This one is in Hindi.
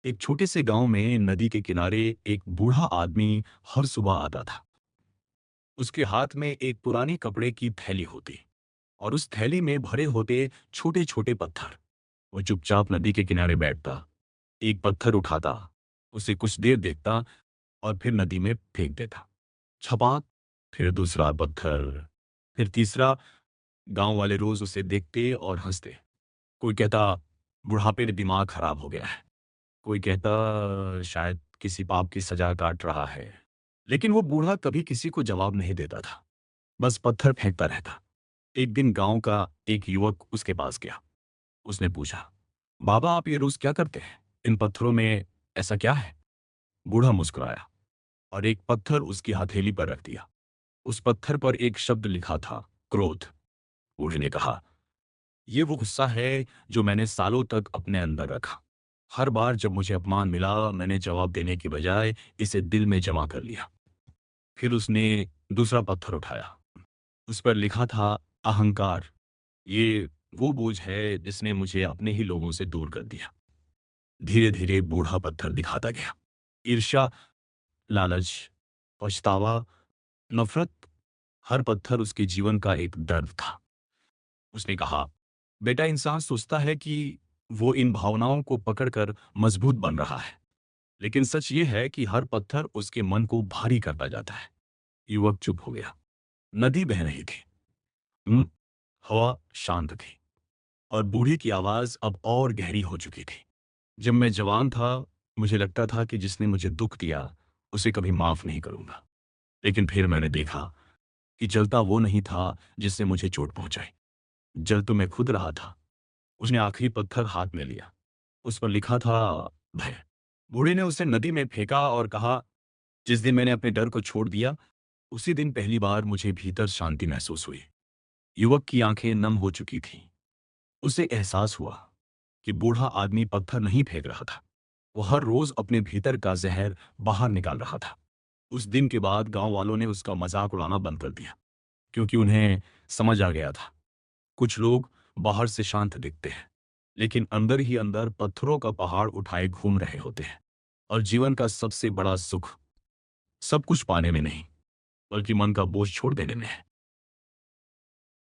एक छोटे से गांव में नदी के किनारे एक बूढ़ा आदमी हर सुबह आता था। उसके हाथ में एक पुरानी कपड़े की थैली होती और उस थैली में भरे होते छोटे छोटे पत्थर। वो चुपचाप नदी के किनारे बैठता, एक पत्थर उठाता, उसे कुछ देर देखता और फिर नदी में फेंक देता। छपाक, फिर दूसरा पत्थर, फिर तीसरा। गांव वाले रोज उसे देखते और हंसते। कोई कहता बुढ़ापे में दिमाग खराब हो गया है, कोई कहता शायद किसी पाप की सजा काट रहा है। लेकिन वो बूढ़ा कभी किसी को जवाब नहीं देता था, बस पत्थर फेंकता रहता। एक दिन गांव का एक युवक उसके पास गया। उसने पूछा, बाबा आप ये रोज क्या करते हैं? इन पत्थरों में ऐसा क्या है? बूढ़ा मुस्कुराया और एक पत्थर उसकी हथेली पर रख दिया। उस पत्थर पर एक शब्द लिखा था, क्रोध। बूढ़े ने कहा, ये वो गुस्सा है जो मैंने सालों तक अपने अंदर रखा। हर बार जब मुझे अपमान मिला, मैंने जवाब देने की बजाय इसे दिल में जमा कर लिया। फिर उसने दूसरा पत्थर उठाया। उस पर लिखा था, अहंकार। ये वो बोझ है जिसने मुझे अपने ही लोगों से दूर कर दिया। धीरे धीरे बूढ़ा पत्थर दिखाता गया। ईर्ष्या, लालच, पछतावा, नफरत। हर पत्थर उसके जीवन का एक दर्द था। उसने कहा, बेटा इंसान सोचता है कि वो इन भावनाओं को पकड़कर मजबूत बन रहा है, लेकिन सच ये है कि हर पत्थर उसके मन को भारी करता जाता है। युवक चुप हो गया। नदी बह रही थी। हवा शांत थी और बूढ़े की आवाज अब और गहरी हो चुकी थी। जब मैं जवान था, मुझे लगता था कि जिसने मुझे दुख दिया उसे कभी माफ नहीं करूंगा। लेकिन फिर मैंने देखा कि जलता वो नहीं था जिससे मुझे चोट पहुंचाई। जल तो मैं खुद रहा था। उसने आखिरी पत्थर हाथ में लिया। उस पर लिखा था, भय। बूढ़े ने उसे नदी में फेंका और कहा, जिस दिन मैंने अपने डर को छोड़ दिया, उसी दिन पहली बार मुझे भीतर शांति महसूस हुई। युवक की आंखें नम हो चुकी थीं। उसे एहसास हुआ कि बूढ़ा आदमी पत्थर नहीं फेंक रहा था, वो हर रोज अपने भीतर का जहर बाहर निकाल रहा था। उस दिन के बाद गांव वालों ने उसका मजाक उड़ाना बंद कर दिया, क्योंकि उन्हें समझ आ गया था, कुछ लोग बाहर से शांत दिखते हैं, लेकिन अंदर ही अंदर पत्थरों का पहाड़ उठाए घूम रहे होते हैं। और जीवन का सबसे बड़ा सुख सब कुछ पाने में नहीं, बल्कि मन का बोझ छोड़ देने में है।